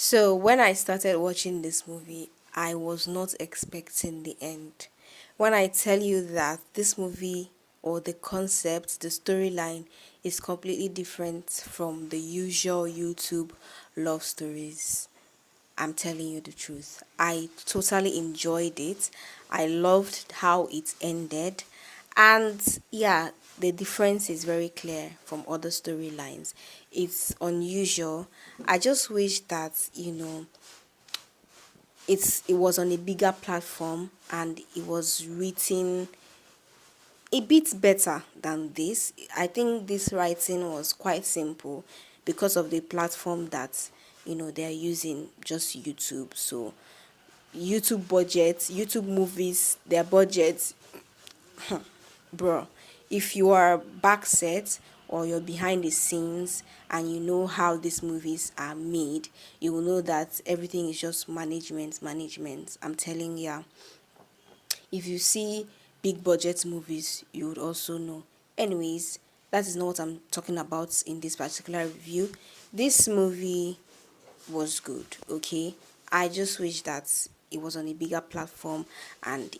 So when I started watching this movie, I was not expecting the end. When I tell you that this movie or the concept, the storyline is completely different from the usual YouTube love stories, I'm telling you the truth. I totally enjoyed it. I loved how it ended. And yeah, the difference is very clear from other storylines. It's unusual. I just wish that, it was on a bigger platform and it was written a bit better than this. I think this writing was quite simple because of the platform that they're using, just YouTube. So YouTube budgets, YouTube movies, their budgets, bro. If you are backset or you're behind the scenes and you know how these movies are made, you will know that everything is just management. I'm telling you, if you see big budget movies, you would also know. Anyways, that is not what I'm talking about in this particular review. This movie was good, okay? I just wish that it was on a bigger platform and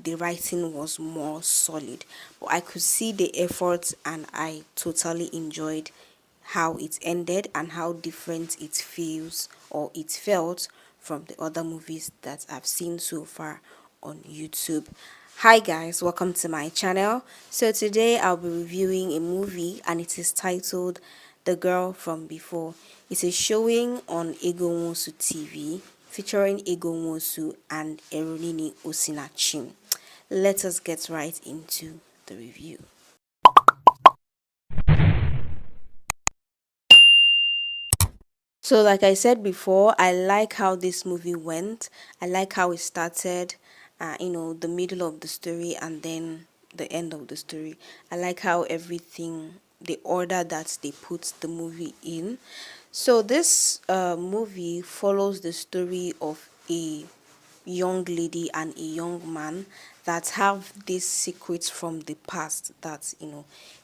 the writing was more solid. But I could see the effort and I totally enjoyed how it ended and how different it feels or it felt from the other movies that I've seen so far on YouTube. Hi guys, welcome to my channel. So today I'll be reviewing a movie and it is titled The Girl from Before. It's a showing on Nwosu TV featuring Nwosu and Eronini Osinachim. Let us get right into the review. So, like I said before, I like how this movie went. I like how it started, the middle of the story, and then the end of the story. I like how everything, the order that they put the movie in. So, this movie follows the story of a young lady and a young man that have these secrets from the past that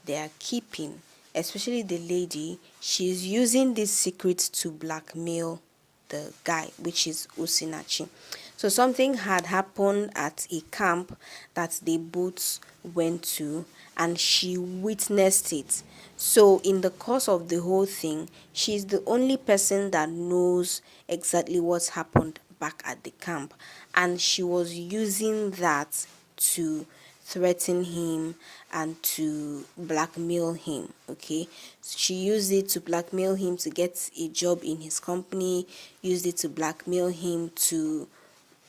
they are keeping, especially the lady. She's using this secret to blackmail the guy, which is Osinachim. So something had happened at a camp that they both went to, and she witnessed it. So in the course of the whole thing, she's the only person that knows exactly what's happened back at the camp, and she was using that to threaten him and to blackmail him. Okay, she used it to blackmail him to get a job in his company, used it to blackmail him to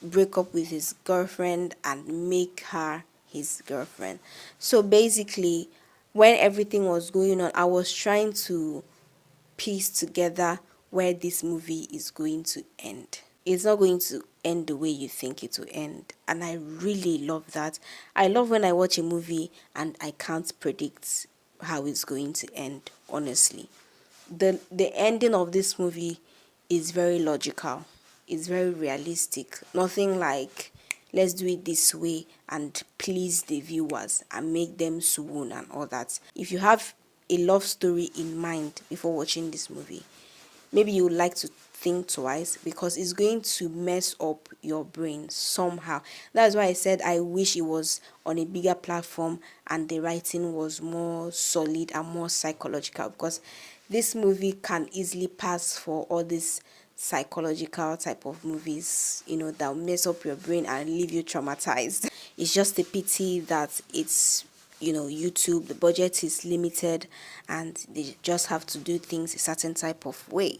break up with his girlfriend and make her his girlfriend. So basically, when everything was going on, I was trying to piece together where this movie is going to end. It's not going to end the way you think it will end. And I really love that. I love when I watch a movie and I can't predict how it's going to end, honestly. The ending of this movie is very logical. It's very realistic. Nothing like let's do it this way and please the viewers and make them swoon and all that. If you have a love story in mind before watching this movie, maybe you would like to think twice because it's going to mess up your brain somehow. That's why I said I wish it was on a bigger platform and the writing was more solid and more psychological, because this movie can easily pass for all these psychological type of movies, that will mess up your brain and leave you traumatized. It's just a pity that it's YouTube, the budget is limited and they just have to do things a certain type of way.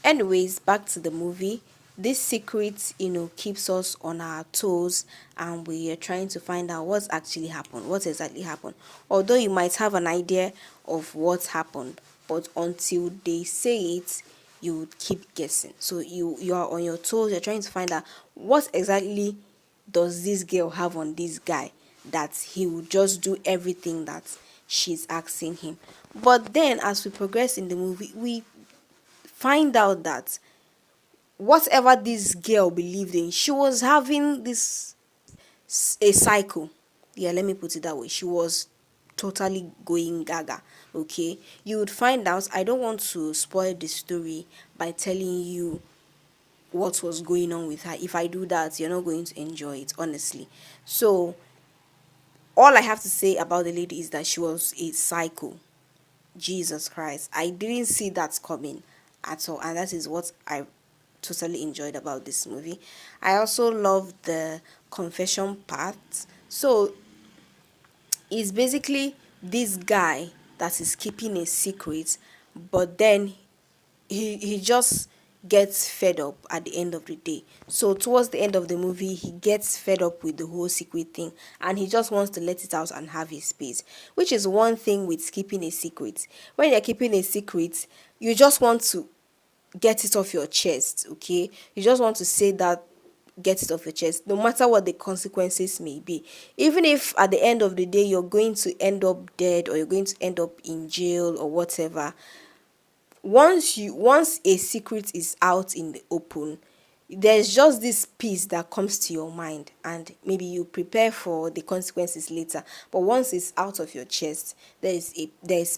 Anyways, back to the movie. This secret, keeps us on our toes, and we are trying to find out what's actually happened, what exactly happened. Although you might have an idea of what happened, but until they say it, you would keep guessing. So you are on your toes. You're trying to find out what exactly does this girl have on this guy that he will just do everything that she's asking him. But then, as we progress in the movie, we find out that whatever this girl believed in, she was having this a cycle. Yeah, let me put it that way. She was totally going gaga. Okay, you would find out. I don't want to spoil the story by telling you what was going on with her. If I do that, you're not going to enjoy it, honestly. So all I have to say about the lady is that she was a psycho. Jesus Christ. I didn't see that coming at all. And that is what I totally enjoyed about this movie. I also love the confession part. So it's basically this guy that is keeping a secret, but then he just gets fed up at the end of the day. So towards the end of the movie, he gets fed up with the whole secret thing, and he just wants to let it out and have his space, which is one thing with keeping a secret. When you're keeping a secret, you just want to get it off your chest, okay? You just want to say that, get it off your chest, no matter what the consequences may be. Even if at the end of the day you're going to end up dead, or you're going to end up in jail or whatever, once a secret is out in the open, there's just this peace that comes to your mind, and maybe you prepare for the consequences later, but once it's out of your chest, there's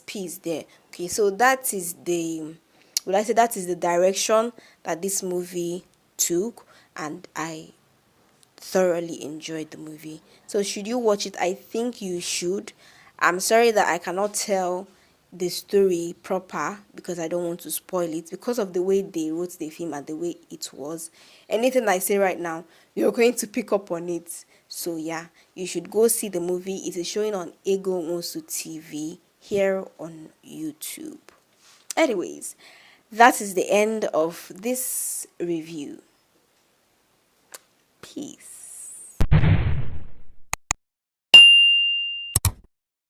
peace there. Okay, so that is the, would I say, that is the direction that this movie took, and I thoroughly enjoyed the movie. So should you watch it? I think you should. I'm sorry that I cannot tell the story proper because I don't want to spoil it because of the way they wrote the film and the way it was. Anything I say right now, you're going to pick up on it. So yeah, you should go see the movie. It is showing on Nwosu TV here on YouTube. Anyways, that is the end of this review. Peace.